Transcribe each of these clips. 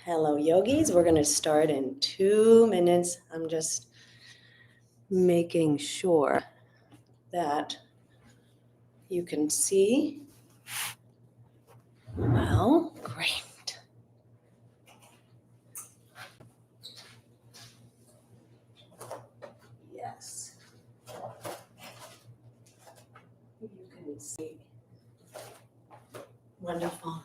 Hello, yogis. We're going to start in 2 minutes. I'm just making sure that you can see. Well, great. Yes. You can see. Wonderful.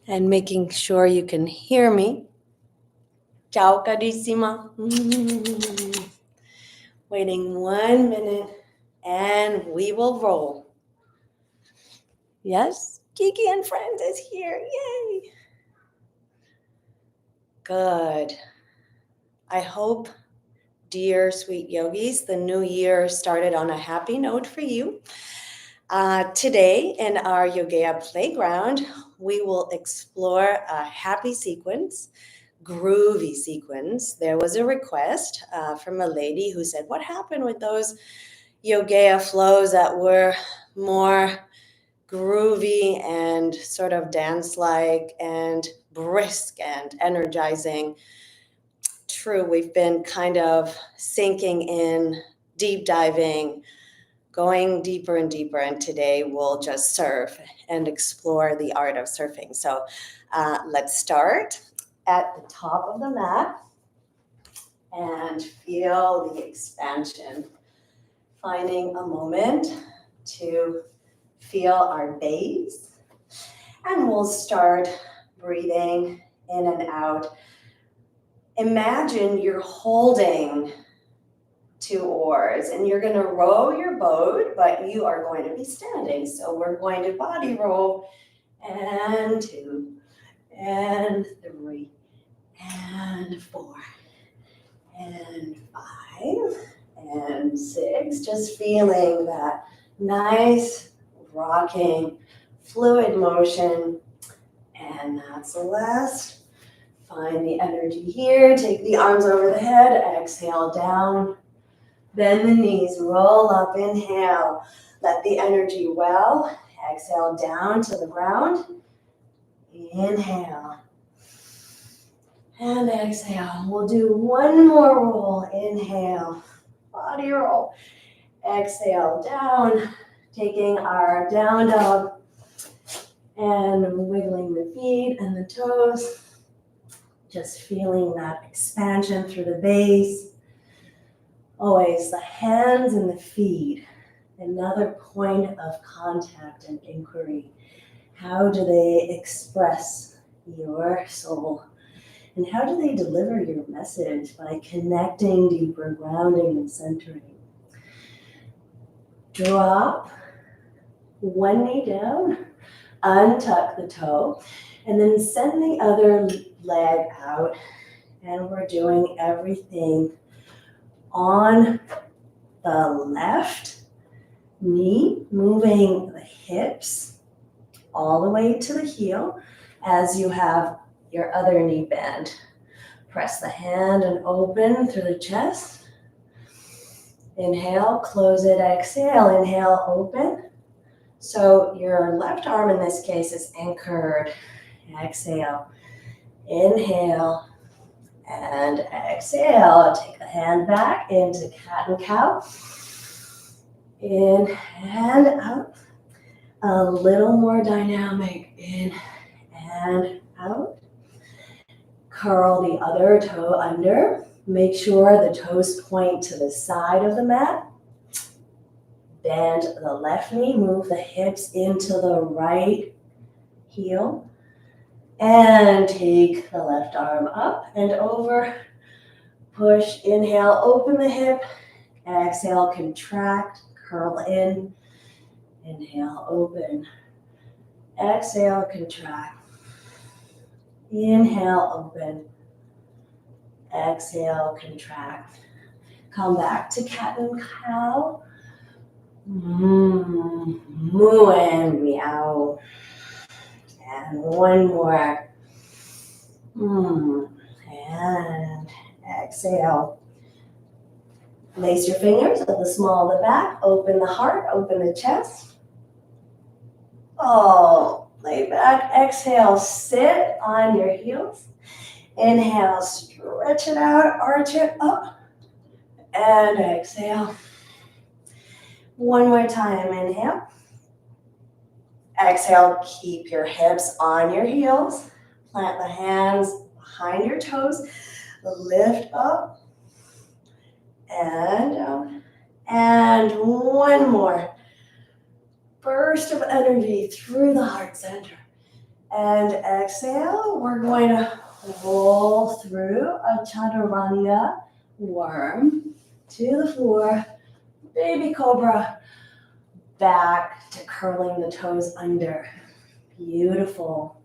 And making sure you can hear me. Ciao, carissima. Waiting 1 minute and we will roll. Yes, Kiki and Friends is here. Yay. Good. I hope, dear sweet yogis, the new year started on a happy note for you. Today in our Yogea playground, we will explore a happy sequence, groovy sequence. There was a request from a lady who said, what happened with those Yogea flows that were more groovy and sort of dance-like and brisk and energizing? True, we've been kind of sinking in, deep diving, going deeper and deeper, and today we'll just surf and explore the art of surfing. So let's start at the top of the mat and feel the expansion. Finding a moment to feel our base, and we'll start breathing in and out. Imagine you're holding 2 oars and you're going to row your boat, but you are going to be standing. So we're going to body roll, and 2 and 3 and 4 and 5 and 6. Just feeling that nice rocking fluid motion. And that's the last. Find the energy here. Take the arms over the head. Exhale down. Bend the knees. Roll up. Inhale. Let the energy well. Exhale down to the ground. Inhale. And exhale. We'll do 1 more roll. Inhale. Body roll. Exhale down. Taking our down dog. And wiggling the feet and the toes. Just feeling that expansion through the base. Always the hands and the feet. Another point of contact and inquiry. How do they express your soul? And how do they deliver your message? By connecting deeper, grounding, and centering. Drop 1 knee down. Untuck the toe. And then send the other leg out. And we're doing everything on the left knee, moving the hips all the way to the heel as you have your other knee bent. Press the hand and open through the chest. Inhale, close it, exhale, inhale, open. So your left arm in this case is anchored. Exhale, inhale, and exhale. Take the hand back into cat and cow. In and out. A little more dynamic. In and out. Curl the other toe under. Make sure the toes point to the side of the mat. Bend the left knee. Move the hips into the right heel. And take the left arm up and over. Push, inhale, open the hip. Exhale, contract, curl in. Inhale, open. Exhale, contract. Inhale, open. Exhale, contract. Come back to cat and cow. Moo and meow. And 1 more. And exhale. Place your fingers at the small of the back. Open the heart, open the chest. Oh, lay back. Exhale, sit on your heels. Inhale, stretch it out, arch it up. And exhale. One more time, inhale. Exhale, keep your hips on your heels. Plant the hands behind your toes. Lift up and down. And one more. Burst of energy through the heart center. And exhale, we're going to roll through a chaturanga worm to the floor. Baby cobra. Back to curling the toes under. Beautiful.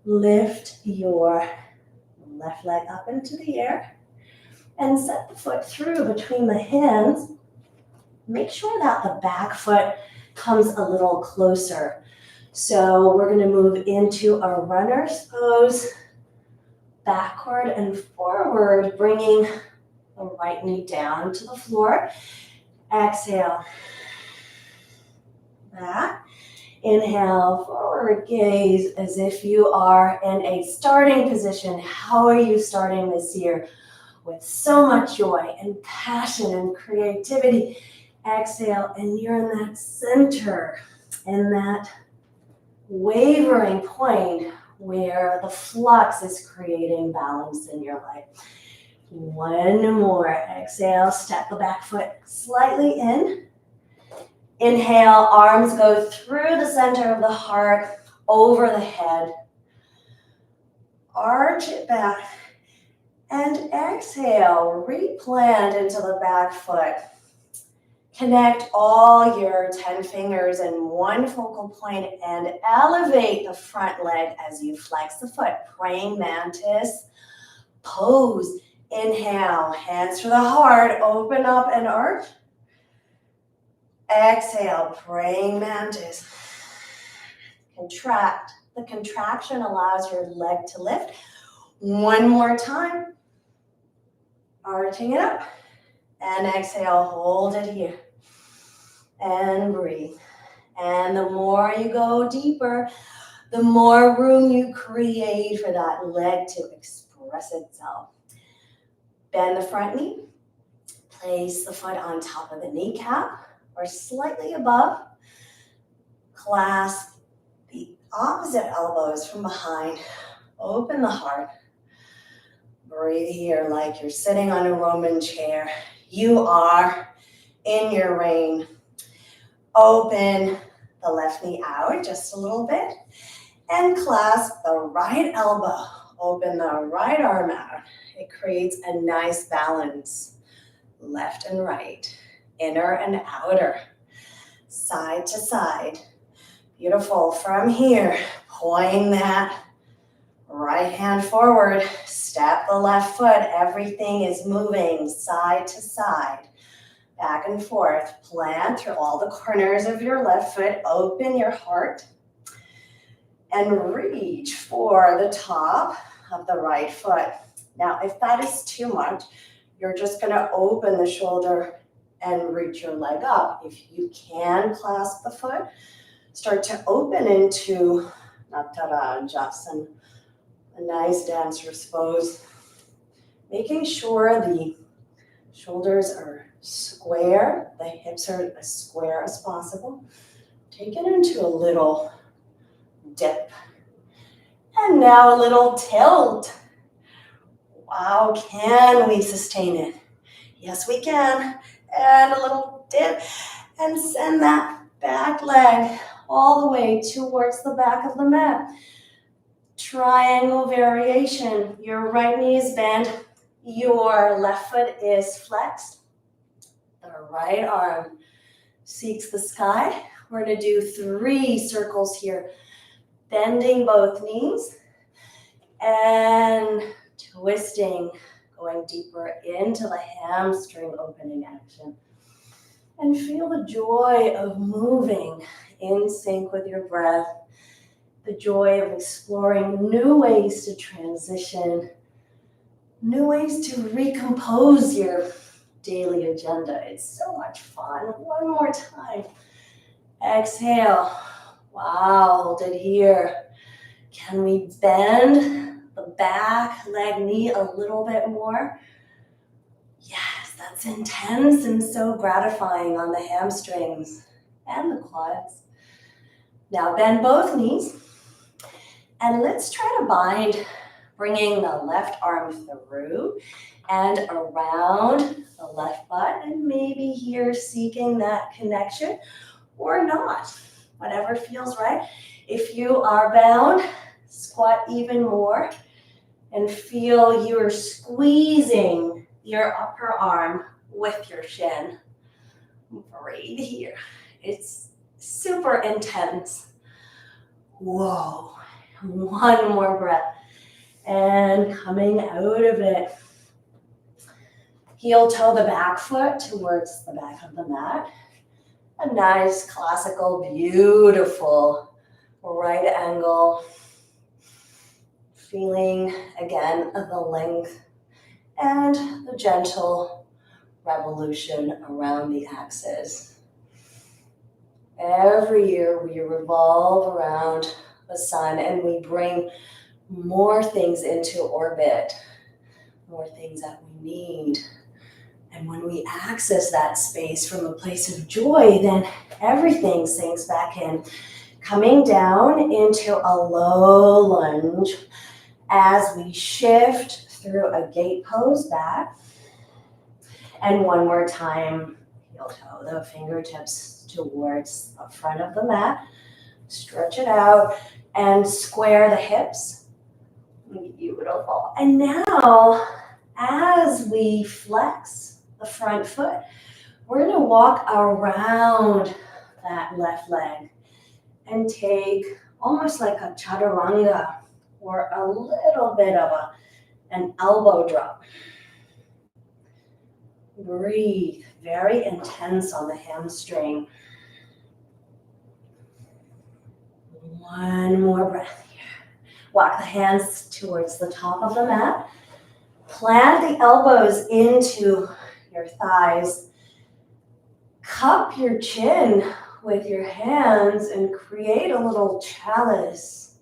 Lift your left leg up into the air and set the foot through between the hands. Make sure that the back foot comes a little closer. So we're going to move into a runner's pose, backward and forward, bringing the right knee down to the floor. Exhale. Back. Inhale, forward gaze as if you are in a starting position. How are you starting this year? With so much joy and passion and creativity. Exhale, and you're in that center, in that wavering point where the flux is creating balance in your life. One more. Exhale, step the back foot slightly in. Inhale, arms go through the center of the heart, over the head. Arch it back. And exhale, replant into the back foot. Connect all your 10 fingers in one focal point and elevate the front leg as you flex the foot. Praying mantis pose. Inhale, hands to the heart, open up and arch. Exhale, praying mantis. Contract. The contraction allows your leg to lift. One more time. Arching it up. And exhale, hold it here. And breathe. And the more you go deeper, the more room you create for that leg to express itself. Bend the front knee. Place the foot on top of the kneecap or slightly above. Clasp the opposite elbows from behind. Open the heart. Breathe here like you're sitting on a Roman chair. You are in your reign. Open the left knee out just a little bit and clasp the right elbow. Open the right arm out. It creates a nice balance. Left and right, inner and outer, side to side. Beautiful. From here, point that right hand forward. Step the left foot. Everything is moving side to side. Back and forth. Plant through all the corners of your left foot. Open your heart. And reach for the top of the right foot. Now, if that is too much, you're just going to open the shoulder and reach your leg up. If you can clasp the foot, start to open into Nataraja, a nice dancer's pose. Making sure the shoulders are square, the hips are as square as possible. Take it into a little dip. And now a little tilt. Wow, can we sustain it? Yes, we can. And a little dip. And send that back leg all the way towards the back of the mat. Triangle variation. Your right knee is bent. Your left foot is flexed. The right arm seeks the sky. We're going to do 3 circles here. Bending both knees and twisting, going deeper into the hamstring opening action. And feel the joy of moving in sync with your breath. The joy of exploring new ways to transition, new ways to recompose your daily agenda. It's so much fun. One more time. Exhale. Wow, hold it here. Can we bend the back, leg, knee a little bit more? Yes, that's intense and so gratifying on the hamstrings and the quads. Now bend both knees. And let's try to bind, bringing the left arm through and around the left butt, and maybe here seeking that connection or not, whatever feels right. If you are bound, squat even more and feel you're squeezing your upper arm with your shin. Breathe here. It's super intense. Whoa. One more breath. And coming out of it. Heel toe the back foot towards the back of the mat. A nice, classical, beautiful right angle. Feeling, again, the length and the gentle revolution around the axis. Every year we revolve around the sun and we bring more things into orbit, more things that we need. And when we access that space from a place of joy, then everything sinks back in. Coming down into a low lunge as we shift through a gate pose back. And one more time, heel toe the fingertips towards the front of the mat. Stretch it out and square the hips. Beautiful. And now, as we flex the front foot, we're going to walk around that left leg and take almost like a chaturanga or a little bit of an elbow drop. Breathe, very intense on the hamstring. One more breath here. Walk the hands towards the top of the mat. Plant the elbows into your thighs. Cup your chin with your hands and create a little chalice.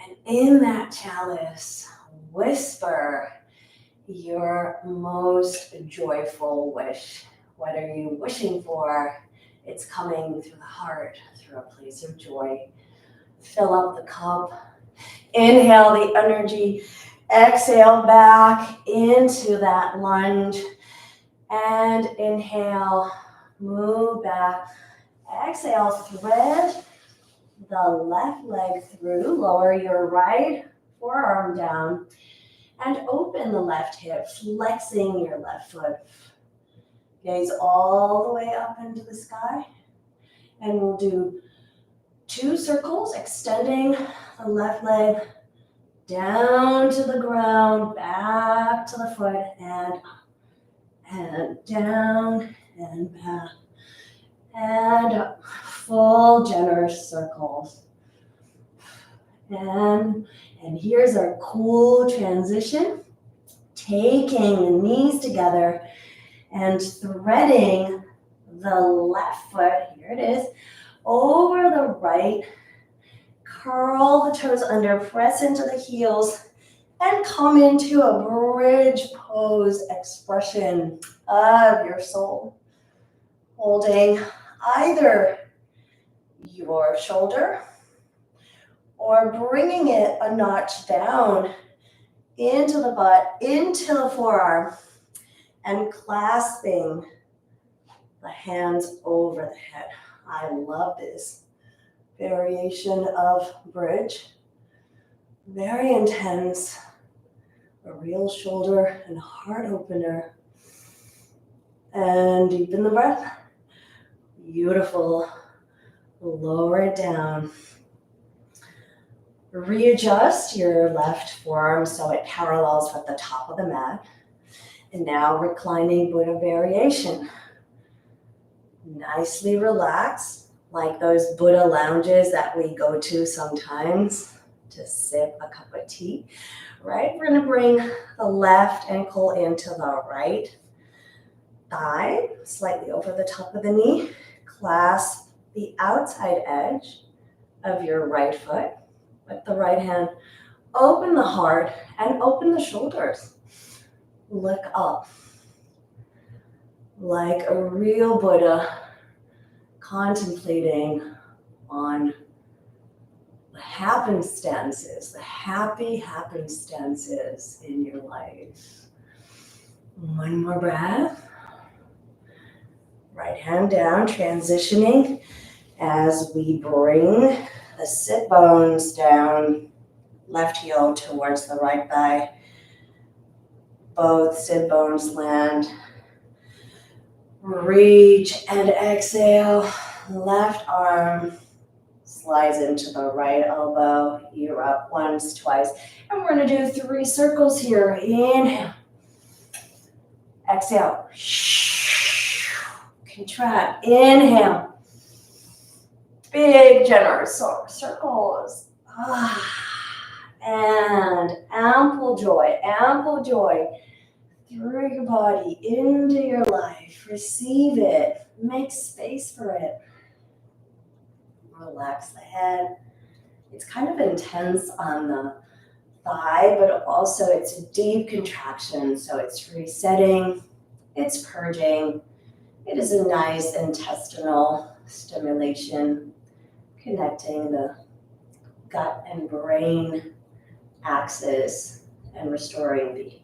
And in that chalice, whisper your most joyful wish. What are you wishing for? It's coming through the heart, through a place of joy. Fill up the cup. Inhale the energy. Exhale back into that lunge. And inhale, move back. Exhale, thread the left leg through. Lower your right forearm down. And open the left hip, flexing your left foot. Gaze all the way up into the sky. And we'll do 2 circles, extending the left leg down to the ground, back to the foot, and up, and down, and back, and up. Full generous circles. And here's our cool transition. Taking the knees together and threading the left foot, here it is, over the right. Curl the toes under, press into the heels, and come into a bridge pose expression of your soul. Holding either your shoulder or bringing it a notch down into the butt, into the forearm, and clasping the hands over the head. I love this variation of bridge. Very intense, a real shoulder and heart opener. And deepen the breath. Beautiful. Lower it down. Readjust your left forearm so it parallels with the top of the mat. And now reclining Buddha variation. Nicely relaxed, like those Buddha lounges that we go to sometimes to sip a cup of tea, right? We're gonna bring the left ankle into the right. thigh slightly over the top of the knee. Clasp the outside edge of your right foot with the right hand. Open the heart and open the shoulders. Look up like a real Buddha contemplating on the happenstances, the happy happenstances in your life. One more breath. Right hand down, transitioning as we bring the sit bones down, left heel towards the right thigh. Both sit bones land. Reach and exhale. Left arm slides into the right elbow. Ear up once, twice. And we're going to do 3 circles here. Inhale. Exhale. Contract. Inhale. Big, generous circles. And ample joy through your body into your life. Receive it. Make space for it. Relax the head. It's kind of intense on the thigh, but also it's a deep contraction. So it's resetting. It's purging. It is a nice intestinal stimulation, connecting the gut and brain axis and restoring the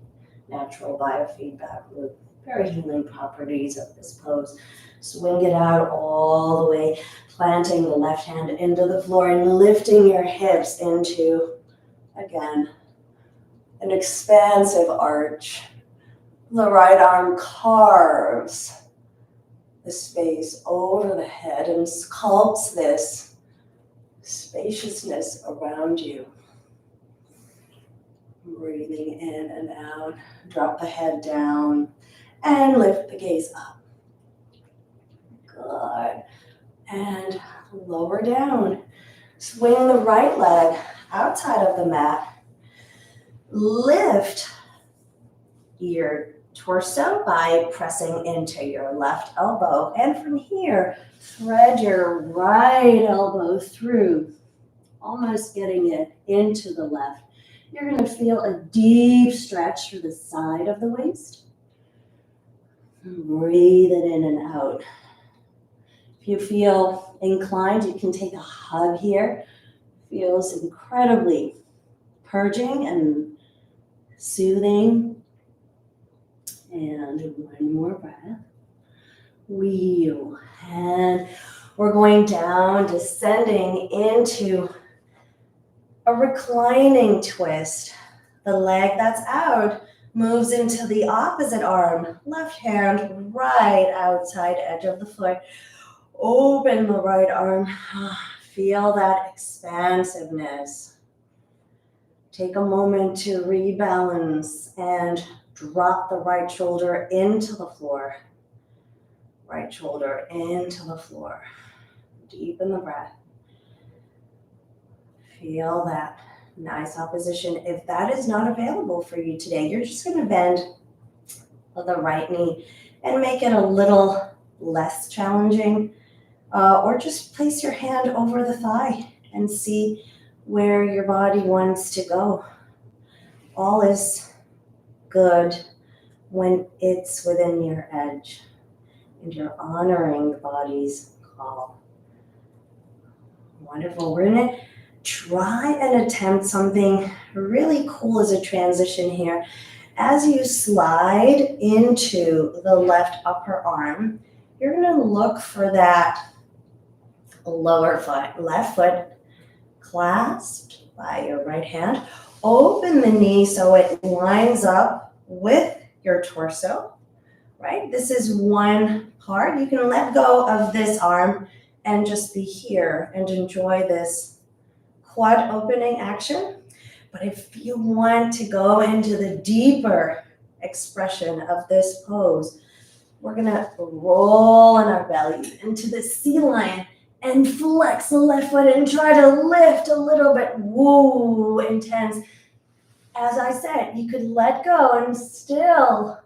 natural biofeedback loop. Very healing properties of this pose. Swing it out all the way, planting the left hand into the floor and lifting your hips into, again, an expansive arch. The right arm carves the space over the head and sculpts this spaciousness around you. Breathing in and out. Drop the head down and lift the gaze up. Good. And lower down. Swing the right leg outside of the mat. Lift your torso by pressing into your left elbow. And from here, thread your right elbow through, almost getting it into the left. You're going to feel a deep stretch through the side of the waist. Breathe it in and out. If you feel inclined, you can take a hug here. Feels incredibly purging and soothing. And one more breath. Wheel. And we're going down, descending into a reclining twist. The leg that's out moves into the opposite arm. Left hand right outside edge of the foot. Open the right arm. Feel that expansiveness. Take a moment to rebalance and drop the right shoulder into the floor. Right shoulder into the floor. Deepen the breath. Feel that nice opposition. If that is not available for you today, you're just going to bend the right knee and make it a little less challenging. Or just place your hand over the thigh and see where your body wants to go. All is good when it's within your edge and you're honoring the body's call. Wonderful. We're going to try and attempt something really cool as a transition here. As you slide into the left upper arm, you're going to look for that lower foot, left foot clasped by your right hand. Open the knee so it lines up with your torso, right? This is one part. You can let go of this arm and just be here and enjoy this quad opening action. But if you want to go into the deeper expression of this pose, we're gonna roll on our belly into the sea lion and flex the left foot and try to lift a little bit. Woo, intense. As I said, you could let go and still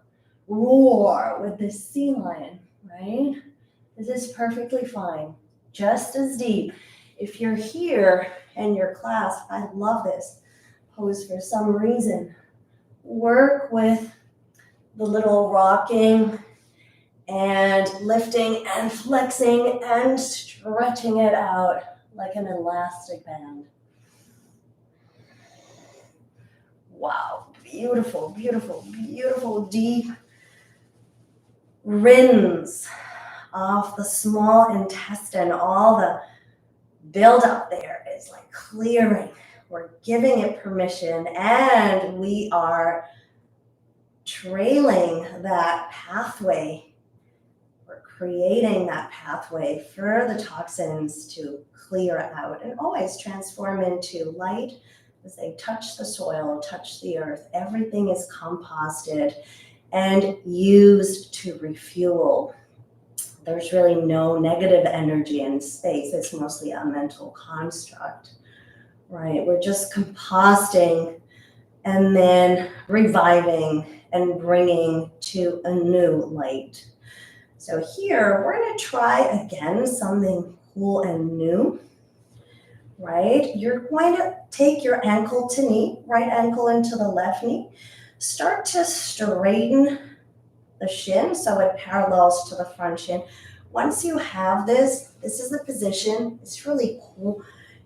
roar with this sea lion, right? This is perfectly fine, just as deep. If you're here and you're clasped, I love this pose for some reason. Work with the little rocking and lifting and flexing and stretching it out like an elastic band. Wow, beautiful, beautiful, beautiful deep rinse off the small intestine. All the buildup there is like clearing. We're giving it permission, and we are trailing that pathway. We're creating that pathway for the toxins to clear out and always transform into light as they touch the soil, touch the earth. Everything is composted and used to refuel. There's really no negative energy in space. It's mostly a mental construct, right? We're just composting and then reviving and bringing to a new light. So here, we're going to try again something cool and new, right? You're going to take your ankle to knee, right ankle into the left knee. Start to straighten the shin so it parallels to the front shin. Once you have this, this is the position. It's really cool.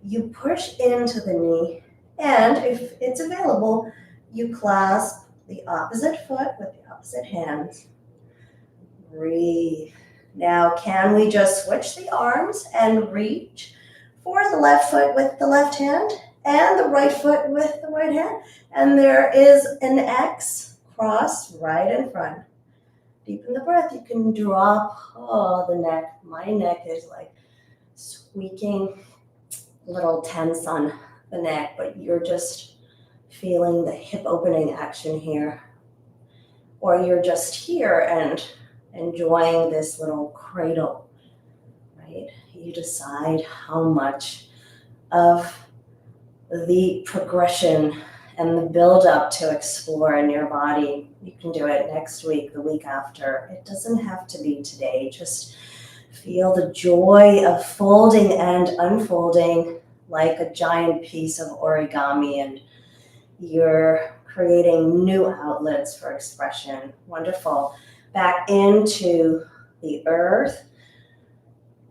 You push into the knee, and if it's available, you clasp the opposite foot with the opposite hands. Breathe. Now, can we just switch the arms and reach for the left foot with the left hand and the right foot with the right hand? And there is an X cross right in front. Deepen the breath. You can drop the neck. My neck is like squeaking, a little tense on the neck, but you're just feeling the hip opening action here. Or you're just here and enjoying this little cradle, right? You decide how much of the progression and the build up to explore in your body. You can do it next week, the week after. It doesn't have to be today. Just feel the joy of folding and unfolding like a giant piece of origami, and you're creating new outlets for expression. Wonderful. Back into the earth.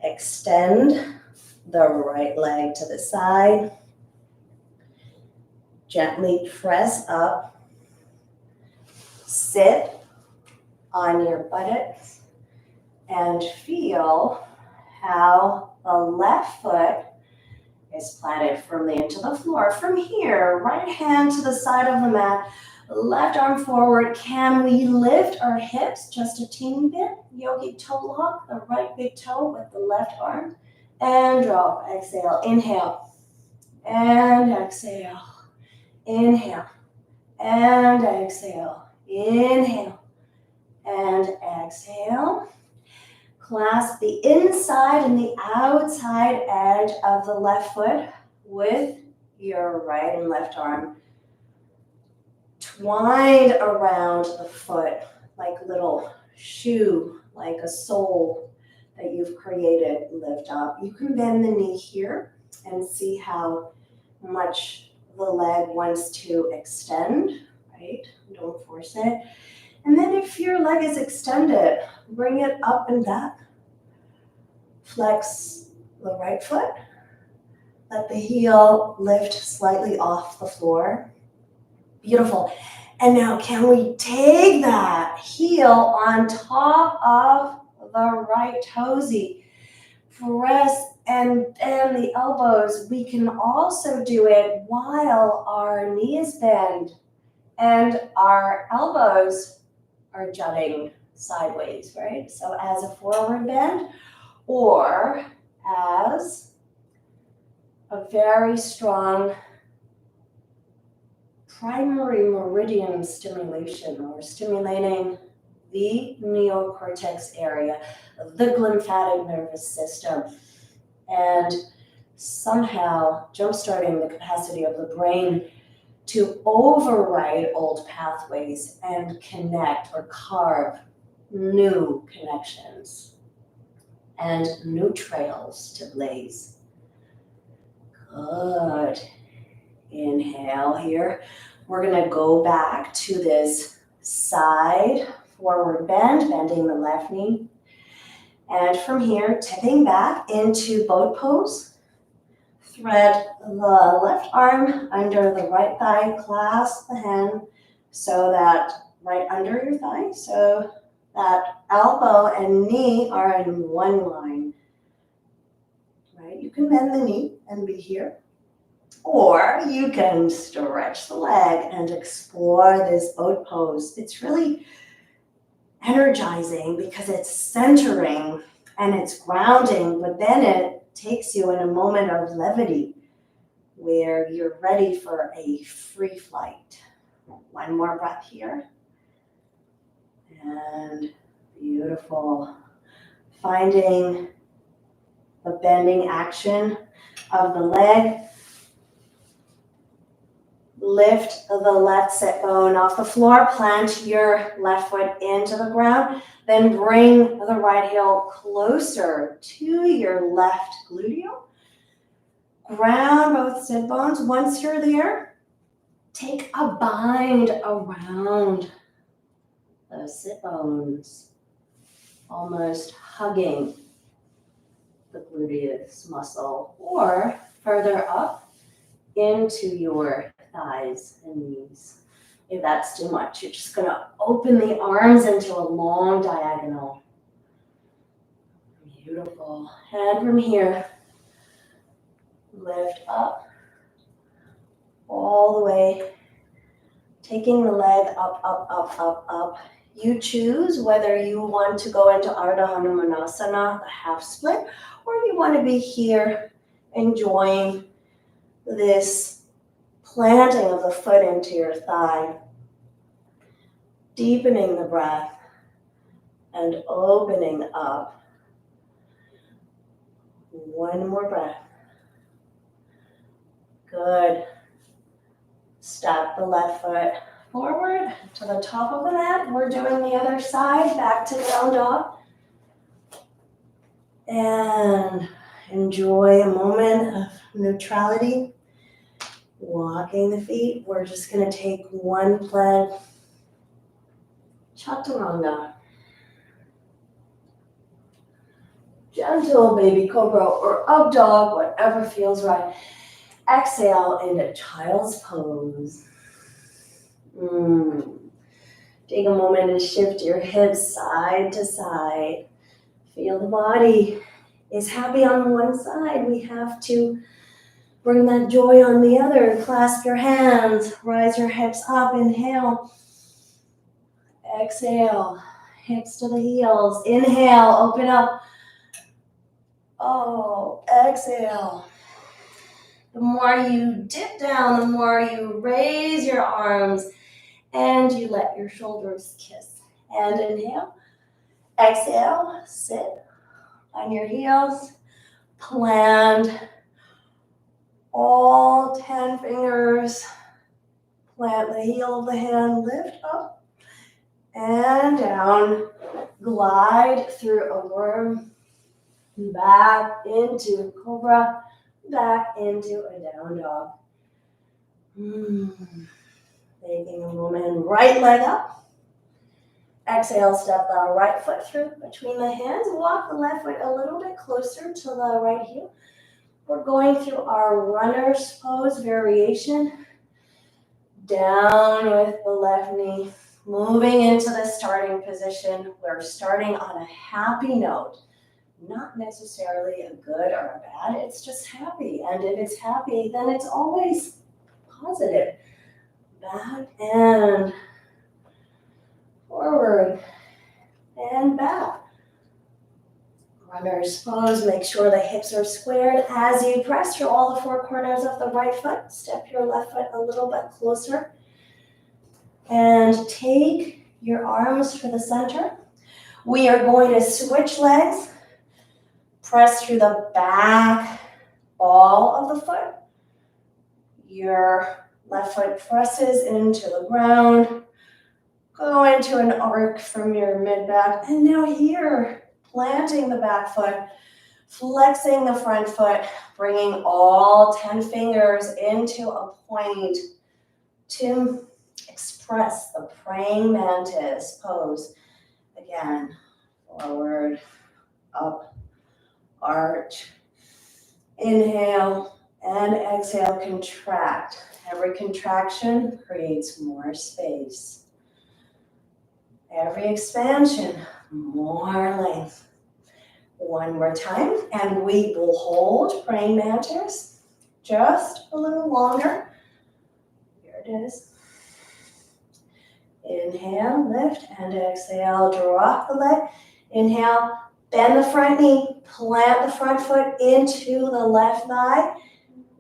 Extend the right leg to the side. Gently press up. Sit on your buttocks and feel how the left foot is planted firmly into the floor. From here, right hand to the side of the mat, left arm forward. Can we lift our hips just a teeny bit? Yogi toe lock, the right big toe with the left arm. And drop. Exhale. Inhale. And exhale. Inhale. And exhale. Inhale. And exhale. Clasp the inside and the outside edge of the left foot with your right and left arm. Twined around the foot like a little shoe, like a sole that you've created. Lift up. You can bend the knee here and see how much the leg wants to extend, right? Don't force it. And then if your leg is extended, bring it up and back. Flex the right foot. Let the heel lift slightly off the floor. Beautiful. And now can we take that heel on top of the right toesy? Press and bend the elbows. We can also do it while our knees bend and our elbows are jutting sideways, right? So as a forward bend or as a very strong primary meridian stimulation. We're stimulating the neocortex area, the glymphatic nervous system, and somehow jumpstarting the capacity of the brain to override old pathways and connect or carve new connections and new trails to blaze. Good. Inhale here. We're going to go back to this side forward bend, bending the left knee. And from here, tipping back into boat pose. Thread the left arm under the right thigh, clasp the hand so that right under your thigh, so that elbow and knee are in one line. Right? You can bend the knee and be here. Or you can stretch the leg and explore this boat pose. It's really energizing because it's centering and it's grounding, but then it takes you in a moment of levity where you're ready for a free flight. One more breath here. And beautiful. Finding the bending action of the leg. Lift the left sit bone off the floor, plant your left foot into the ground, then bring the right heel closer to your left gluteal. Ground both sit bones. Once you're there, take a bind around those sit bones, almost hugging the gluteus muscle, or further up into your thighs and knees. If that's too much, you're just going to open the arms into a long diagonal. Beautiful. And from here, lift up all the way, taking the leg up, up, up, up, up. You choose whether you want to go into Ardha Hanumanasana, the half split, or you want to be here enjoying this planting of the foot into your thigh, deepening the breath and opening up. One more breath. Good. Step the left foot forward to the top of the mat. We're doing the other side, back to down dog. And enjoy a moment of neutrality. Walking the feet. We're just going to take one plank. Chaturanga. Gentle baby cobra or up dog, whatever feels right. Exhale into child's pose. Take a moment to shift your hips side to side. Feel the body is happy on one side. We have to bring that joy on the other. Clasp your hands. Rise your hips up. Inhale. Exhale. Hips to the heels. Inhale. Open up. Oh, exhale. The more you dip down, the more you raise your arms and you let your shoulders kiss. And inhale. Exhale. Sit on your heels. Plant all 10 fingers. Plant the heel of the hand. Lift up and down. Glide through a worm. Back into cobra. Back into a down dog. Taking a moment. Right leg up. Exhale, step the right foot through between the hands. Walk the left foot a little bit closer to the right heel. We're going through our runner's pose variation. Down with the left knee. Moving into the starting position. We're starting on a happy note. Not necessarily a good or a bad, it's just happy. And if it's happy, then it's always positive. Back and forward and back. Runner's pose, make sure the hips are squared. As you press through all the four corners of the right foot, step your left foot a little bit closer. And take your arms to the center. We are going to switch legs. Press through the back ball of the foot. Your Left foot presses into the ground. Go into an arc from your mid-back. And now here, planting the back foot, flexing the front foot, bringing all 10 fingers into a point to express the praying mantis pose. Again, forward, up, arch. Inhale and exhale, contract. Every contraction creates more space. Every expansion, more length. One more time, and we will hold praying mantis just a little longer. Here it is. Inhale, lift, and exhale, drop the leg. Inhale, bend the front knee, plant the front foot into the left thigh.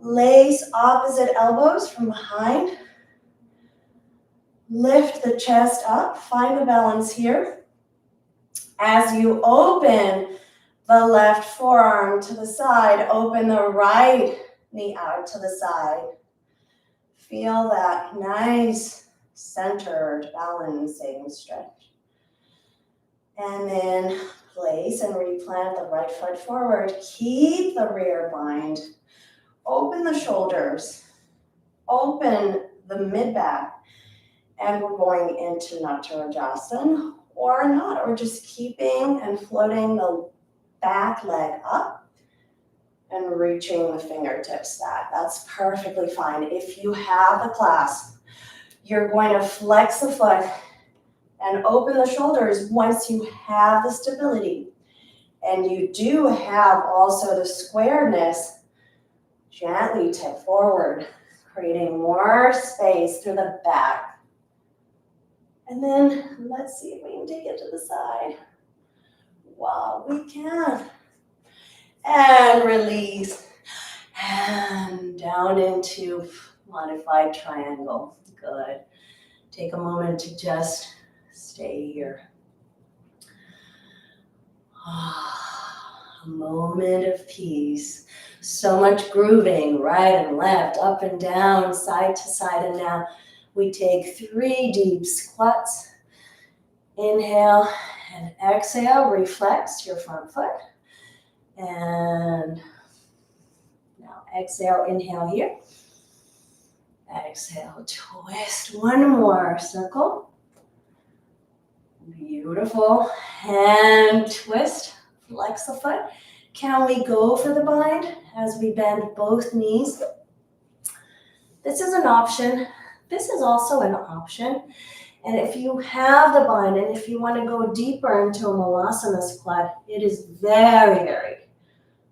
Lace opposite elbows from behind. Lift the chest up, find the balance here. As you open the left forearm to the side, open the right knee out to the side. Feel that nice centered balancing stretch. And then place and replant the right foot forward. Keep the rear bind. Open the shoulders. Open the mid-back. And we're going into Neutrality or not, or just keeping and floating the back leg up and reaching the fingertips back. That's perfectly fine. If you have the clasp, you're going to flex the foot and open the shoulders once you have the stability. And you do have also the squareness. Gently tip forward, creating more space through the back. And then let's see if we can take it to the side. Wow, we can. And release. And down into modified triangle. Good. Take a moment to just stay here. A moment of peace. So much grooving, right and left, up and down, side to side. And now we take 3 deep squats. Inhale and exhale. Reflex your front foot. And now exhale, inhale here. Exhale, twist. One more circle. Beautiful. And twist. Flex the foot. Can we go for the bind as we bend both knees? This is an option. This is also an option. And if you have the bind and if you want to go deeper into a Malasana squat, it is very, very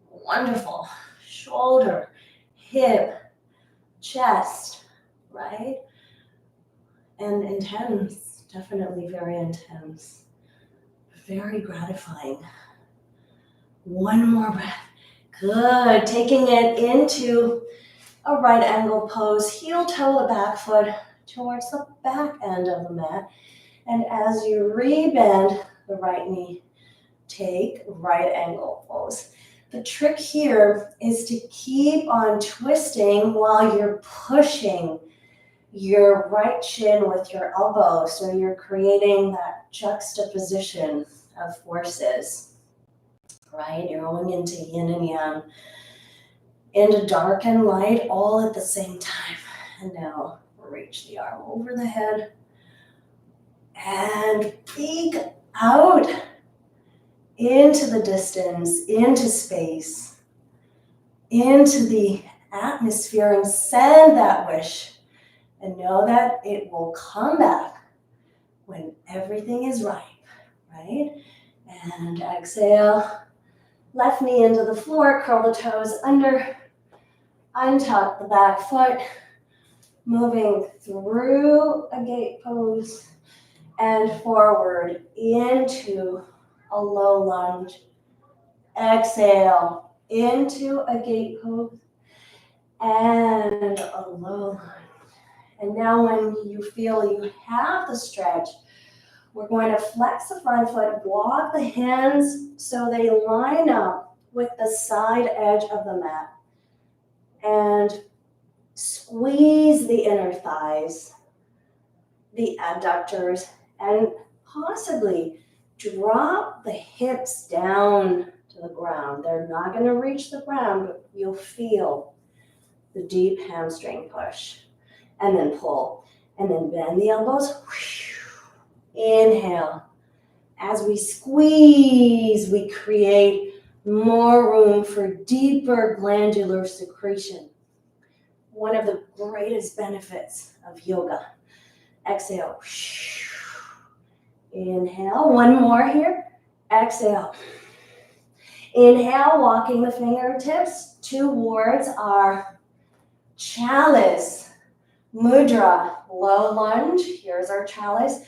wonderful. Shoulder, hip, chest, right? And intense, definitely very intense. Very gratifying. One more breath. Good. Taking it into a right angle pose. Heel toe the back foot towards the back end of the mat. And as you rebend the right knee, take right angle pose. The trick here is to keep on twisting while you're pushing your right shin with your elbow. So you're creating that juxtaposition of forces. Right? You're going into yin and yang, into dark and light all at the same time. And now reach the arm over the head and peek out into the distance, into space, into the atmosphere, and send that wish and know that it will come back when everything is right, right? And exhale. Left knee into the floor, curl the toes under, untuck the back foot, moving through a gate pose and forward into a low lunge. Exhale into a gate pose and a low lunge. And now when you feel you have the stretch, we're going to flex the front foot, walk the hands so they line up with the side edge of the mat. And Squeeze the inner thighs, the abductors, and possibly drop the hips down to the ground. They're not going to reach the ground, but you'll feel the deep hamstring push. And then pull. And then bend the elbows. Inhale. As we squeeze, we create more room for deeper glandular secretion. One of the greatest benefits of yoga. Exhale. Inhale. One more here. Exhale. Inhale, walking the fingertips towards our chalice mudra. Low lunge. Here's our chalice.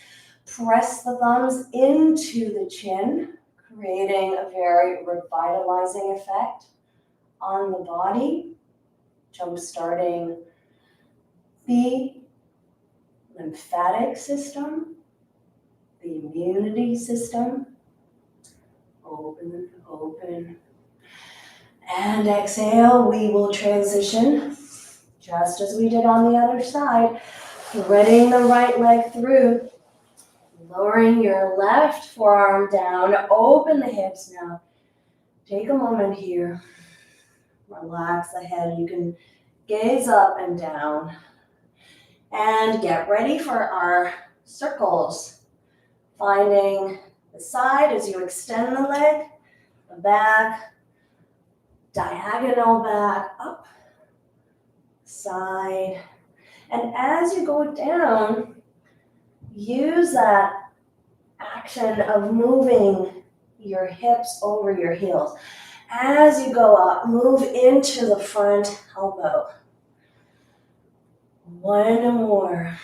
Press the thumbs into the chin, creating a very revitalizing effect on the body, jump-starting the lymphatic system, the immunity system. Open, open. And exhale, we will transition, just as we did on the other side, threading the right leg through. Lowering your left forearm down, open the hips now. Take a moment here. Relax the head. You can gaze up and down. And get ready for our circles. Finding the side as you extend the leg, the back, diagonal back, up, side. And as you go down, use that action of moving your hips over your heels. As you go up, move into the front elbow. One more.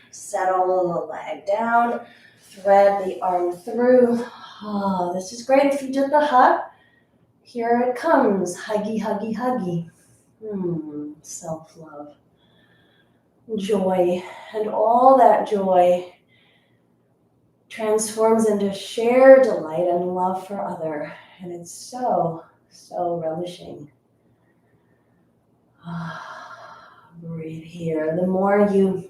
Settle the leg down. Thread the arm through. Oh, this is great if you did the hug. Here it comes. Huggy, huggy, huggy. Self-love. Joy. And all that joy transforms into shared delight and love for other. And it's so, so relishing. Breathe here. The more you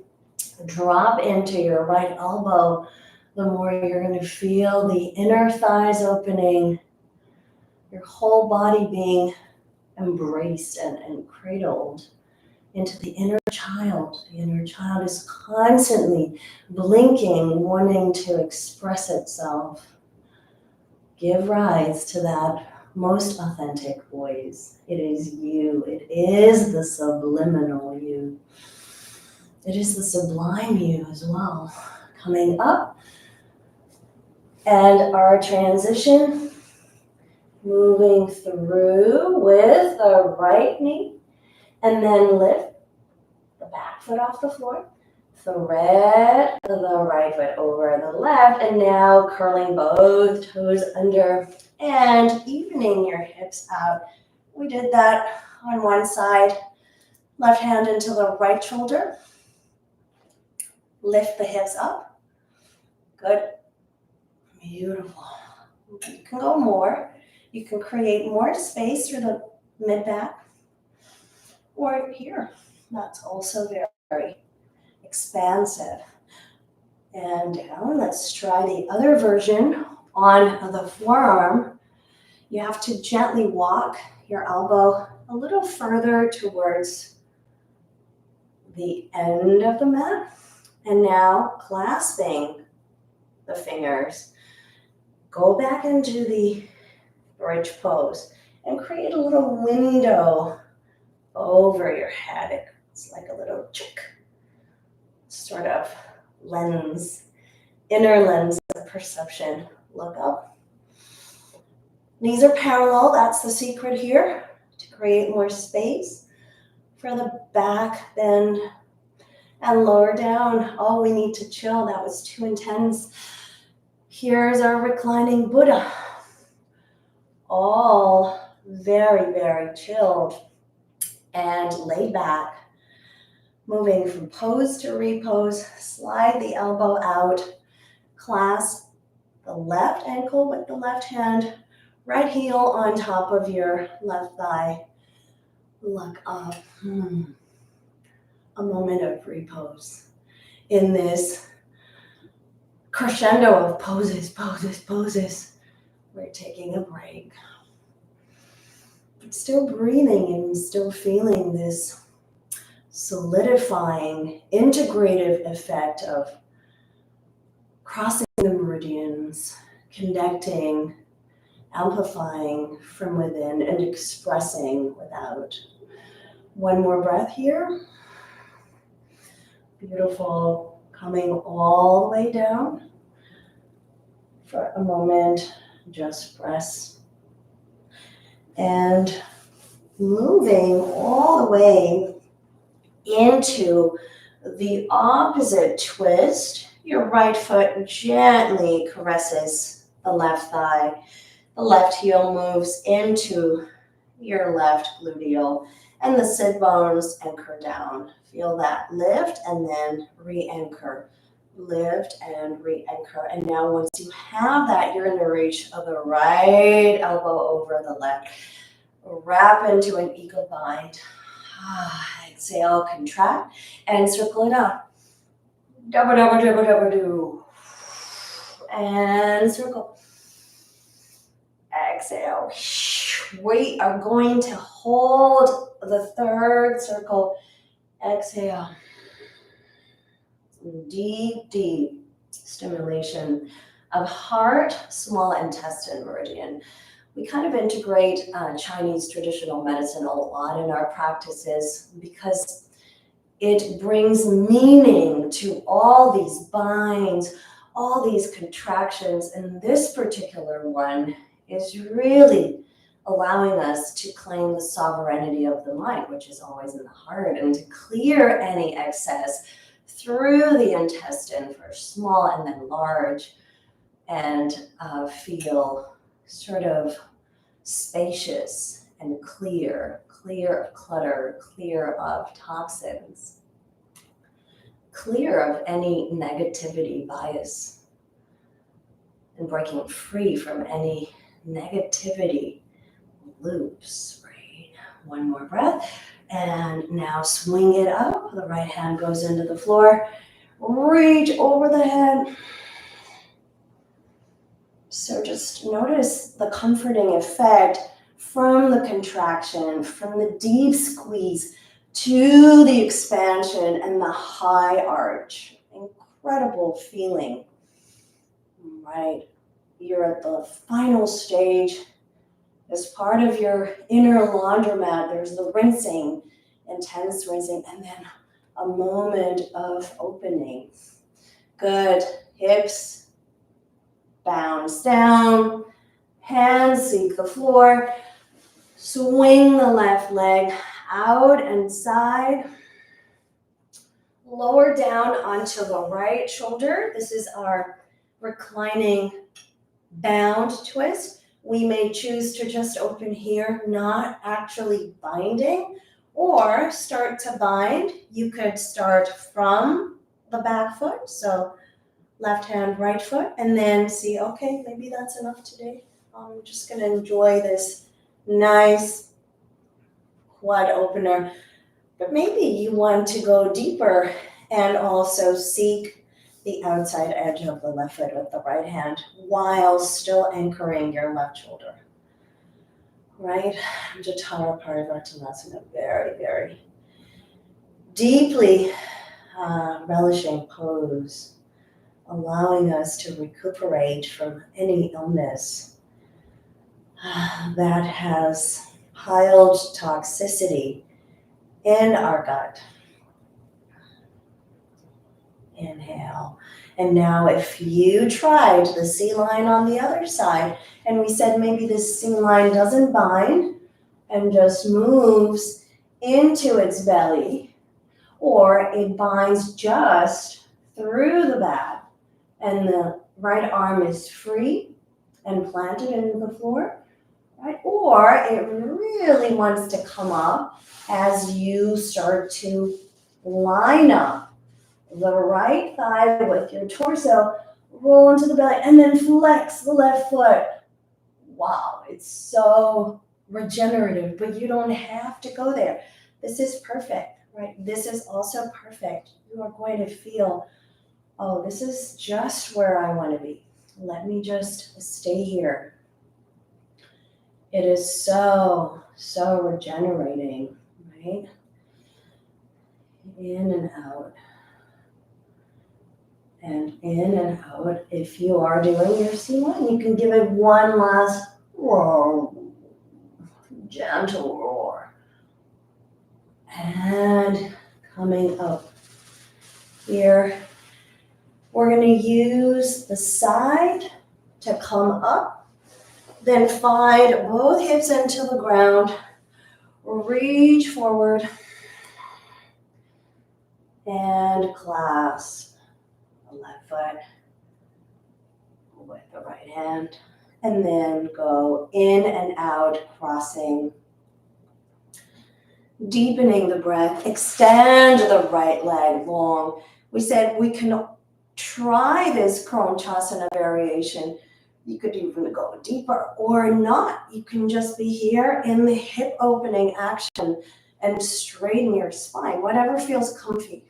drop into your right elbow, the more you're going to feel the inner thighs opening, your whole body being embraced and cradled into the inner child. The inner child is constantly blinking, wanting to express itself. Give rise to that most authentic voice. It is you. It is the subliminal you. It is the sublime you as well. Coming up. And our transition, moving through with the right knee. And then lift the back foot off the floor. Thread the right foot over the left. And now curling both toes under and evening your hips out. We did that on one side. Left hand into the right shoulder. Lift the hips up. Good. Beautiful. You can go more. You can create more space through the mid-back. Or here, that's also very expansive. And down, let's try the other version on the forearm. You have to gently walk your elbow a little further towards the end of the mat. And now clasping the fingers, go back into the bridge pose and create a little window over your head. It's like a little chick, sort of lens, inner lens of perception. Look up. Knees are parallel. That's the secret here, to create more space for the back bend and lower down. Oh, we need to chill. That was too intense. Here's our reclining Buddha. All very, very chilled and laid back. Moving from pose to repose, slide the elbow out, clasp the left ankle with the left hand, right heel on top of your left thigh. Look up. a moment of repose in this crescendo of poses. We're taking a break. But still breathing and still feeling this solidifying, integrative effect of crossing the meridians, connecting, amplifying from within, and expressing without. One more breath here. Beautiful. Coming all the way down. For a moment, just press. And moving all the way into the opposite twist. Your right foot gently caresses the left thigh. The left heel moves into your left gluteal, and the sit bones anchor down. Feel that lift and then re-anchor. Lift and re-anchor. And now once you have that, you're in the reach of the right elbow over the left. Wrap into an eagle bind. Exhale, contract, and circle it out. Do. And circle. Exhale. We are going to hold the third circle. Exhale. Deep stimulation of heart, small intestine meridian. We kind of integrate Chinese traditional medicine a lot in our practices because it brings meaning to all these binds, all these contractions, and this particular one is really allowing us to claim the sovereignty of the mind, which is always in the heart, and to clear any excess through the intestine, first small and then large, and feel sort of spacious and clear of clutter, clear of toxins, clear of any negativity bias, and breaking free from any negativity loops, right? One more breath. And now swing it up. The right hand goes into the floor. Reach over the head. So just notice the comforting effect from the contraction, from the deep squeeze to the expansion and the high arch. Incredible feeling, right? You're at the final stage. As part of your inner laundromat, there's the rinsing, intense rinsing, and then a moment of opening. Good. Hips bounce down, hands seek the floor. Swing the left leg out and side. Lower down onto the right shoulder. This is our reclining bound twist. We may choose to just open here, not actually binding, or start to bind. You could start from the back foot, so left hand, right foot, and then see, okay, maybe that's enough today. I'm just going to enjoy this nice quad opener. But maybe you want to go deeper and also seek the outside edge of the left foot with the right hand while still anchoring your left shoulder. Right? Jatara Parivartanasana, very, very deeply relishing pose, allowing us to recuperate from any illness that has piled toxicity in our gut. Inhale. And now if you tried the C line on the other side, and we said maybe this C line doesn't bind and just moves into its belly, or it binds just through the back, and the right arm is free and planted into the floor, right? Or it really wants to come up as you start to line up the right thigh with your torso, roll into the belly, and then flex the left foot. Wow, it's so regenerative, but you don't have to go there. This is perfect. right? This is also perfect. You are going to feel, oh, this is just where I want to be. Let me just stay here. It is so, so regenerating, right? In and out. And in and out. If you are doing your C1, you can give it one last roar, gentle roar. And coming up here, we're going to use the side to come up, then find both hips into the ground, reach forward, and clasp the left foot with the right hand, and then go in and out, crossing, deepening the breath, extend the right leg long. We said we can try this Kronchasana variation. You could even go deeper or not. You can just be here in the hip opening action and straighten your spine, whatever feels comfy.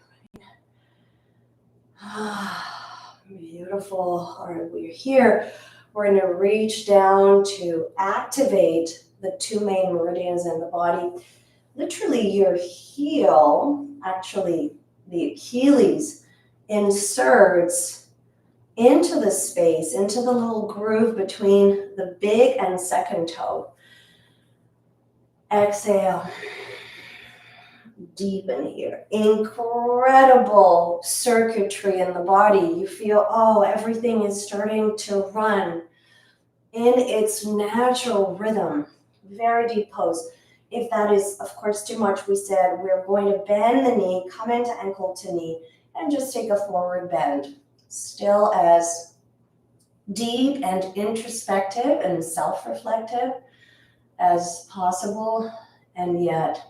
Beautiful. All right, we're here. We're going to reach down to activate the two main meridians in the body. Literally your heel, actually the Achilles, inserts into the space, into the little groove between the big and second toe. Exhale. Deepen here. Incredible circuitry in the body. You feel, oh, everything is starting to run in its natural rhythm. Very deep pose. If that is, of course, too much, we said we're going to bend the knee, come into ankle to knee, and just take a forward bend. Still as deep and introspective and self-reflective as possible, and yet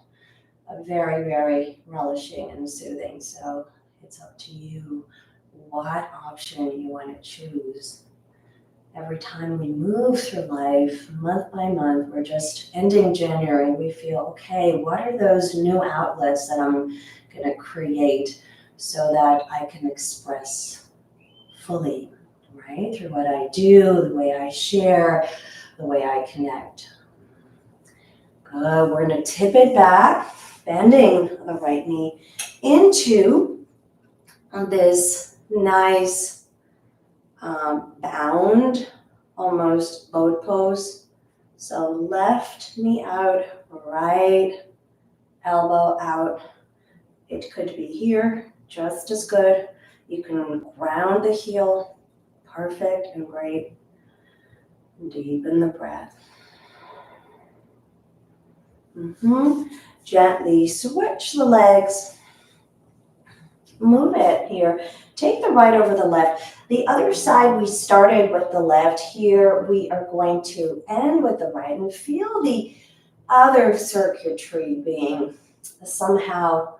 very, very relishing and soothing. So it's up to you what option you want to choose. Every time we move through life, month by month, we're just ending January, we feel, okay, what are those new outlets that I'm going to create so that I can express fully, right? Through what I do, the way I share, the way I connect. Good. We're going to tip it back, bending the right knee into this nice bound, almost boat pose. So left knee out, right elbow out. It could be here, just as good. You can ground the heel, perfect and great. Deepen the breath. Gently switch the legs. Move it here. Take the right over the left. The other side, we started with the left. Here, we are going to end with the right and feel the other circuitry being somehow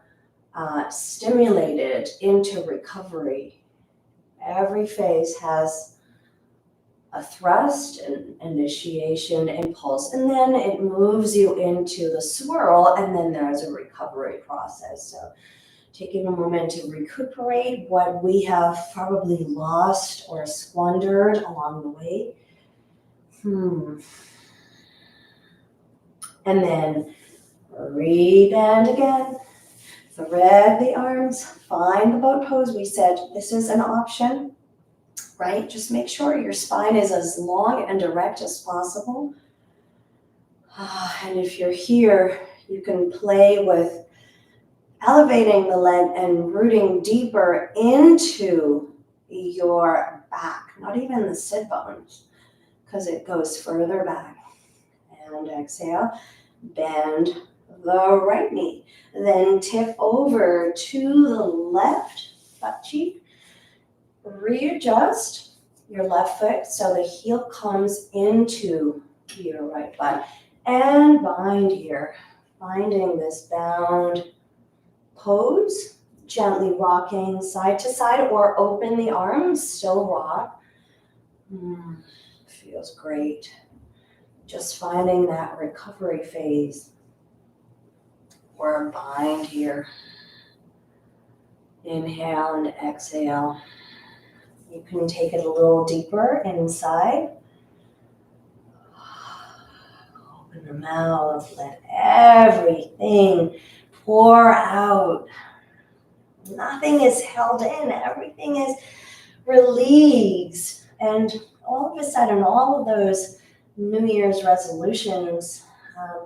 stimulated into recovery. Every phase has a thrust, an initiation, impulse, and then it moves you into the swirl, and then there's a recovery process. So taking a moment to recuperate what we have probably lost or squandered along the way. And then rebend again. Thread the arms. Find the boat pose. We said this is an option, right? Just make sure your spine is as long and direct as possible. And if you're here, you can play with elevating the leg and rooting deeper into your back, not even the sit bones, because it goes further back. And exhale, bend the right knee. Then tip over to the left butt cheek. Readjust your left foot so the heel comes into your right butt. And bind here, finding this bound pose, gently rocking side to side or open the arms, still rock. Feels great. Just finding that recovery phase. or a bind here. Inhale and exhale. You can take it a little deeper inside. Open the mouth, let everything pour out. Nothing is held in, everything is released. And all of a sudden, all of those New Year's resolutions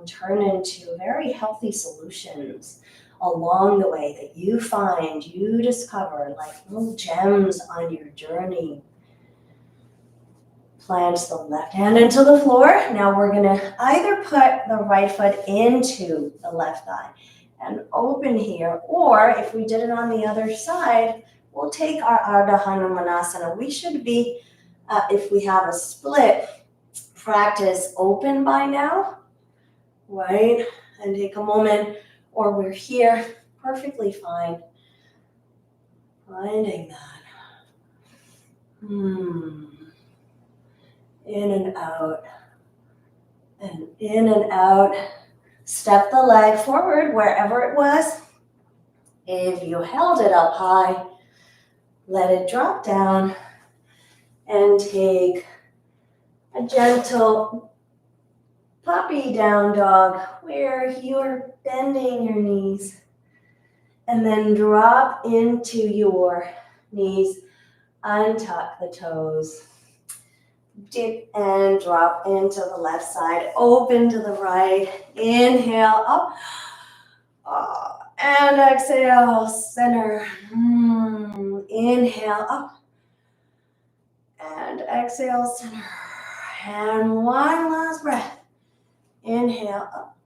turn into very healthy solutions along the way that you find, you discover, like little gems on your journey. Plant the left hand into the floor. Now we're gonna either put the right foot into the left thigh and open here, or if we did it on the other side, we'll take our Ardha Hanumanasana. We should be, if we have a split practice open by now, right? And take a moment, or we're here, perfectly fine. Finding that. In and out, and in and out. Step the leg forward wherever it was. If you held it up high, let it drop down and take a gentle puppy down dog where you're bending your knees, and then drop into your knees, untuck the toes. Dip and drop into the left side, open to the right, inhale up, and exhale, center, inhale up, and exhale, center, and one last breath, inhale up,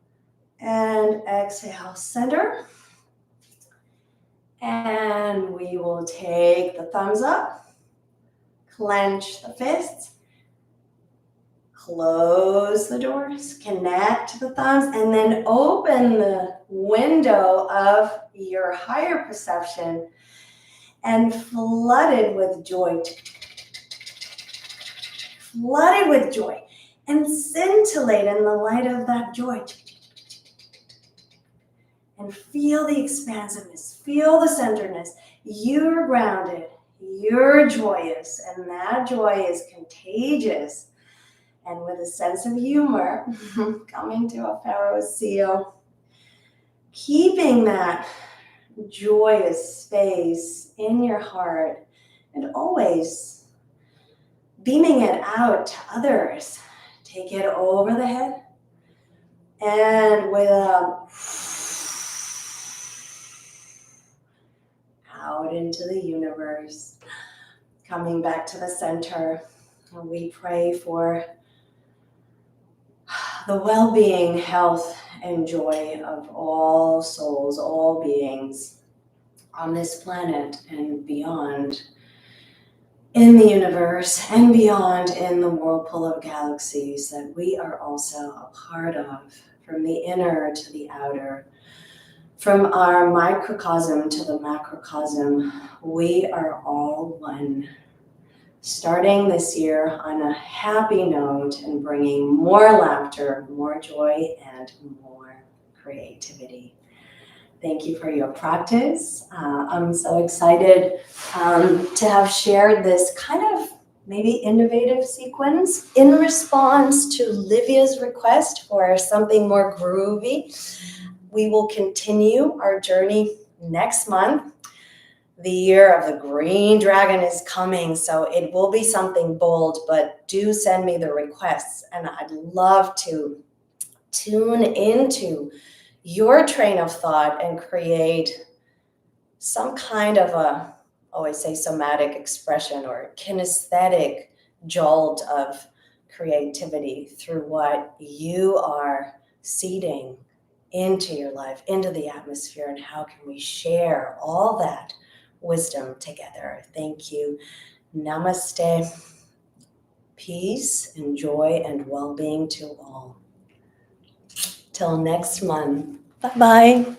and exhale, center, and we will take the thumbs up, clench the fists, close the doors, connect the thumbs, and then open the window of your higher perception and flood it with joy. Flood it with joy and scintillate in the light of that joy. And feel the expansiveness, feel the centeredness. You're grounded, you're joyous, and that joy is contagious. And with a sense of humor, coming to a Pharaoh's seal, keeping that joyous space in your heart and always beaming it out to others. Take it over the head and with a out into the universe, coming back to the center. And we pray for the well-being, health, and joy of all souls, all beings on this planet and beyond, in the universe and beyond in the whirlpool of galaxies that we are also a part of, from the inner to the outer, from our microcosm to the macrocosm. We are all one. Starting this year on a happy note and bringing more laughter, more joy, and more creativity. Thank you for your practice. I'm so excited to have shared this kind of maybe innovative sequence in response to Livia's request for something more groovy. We will continue our journey next month. The year of the green dragon is coming, so it will be something bold, but do send me the requests, and I'd love to tune into your train of thought and create some kind of a, always say somatic expression or kinesthetic jolt of creativity through what you are seeding into your life, into the atmosphere, and how can we share all that wisdom together. Thank you. Namaste. Peace and joy and well-being to all. Till next month. Bye-bye.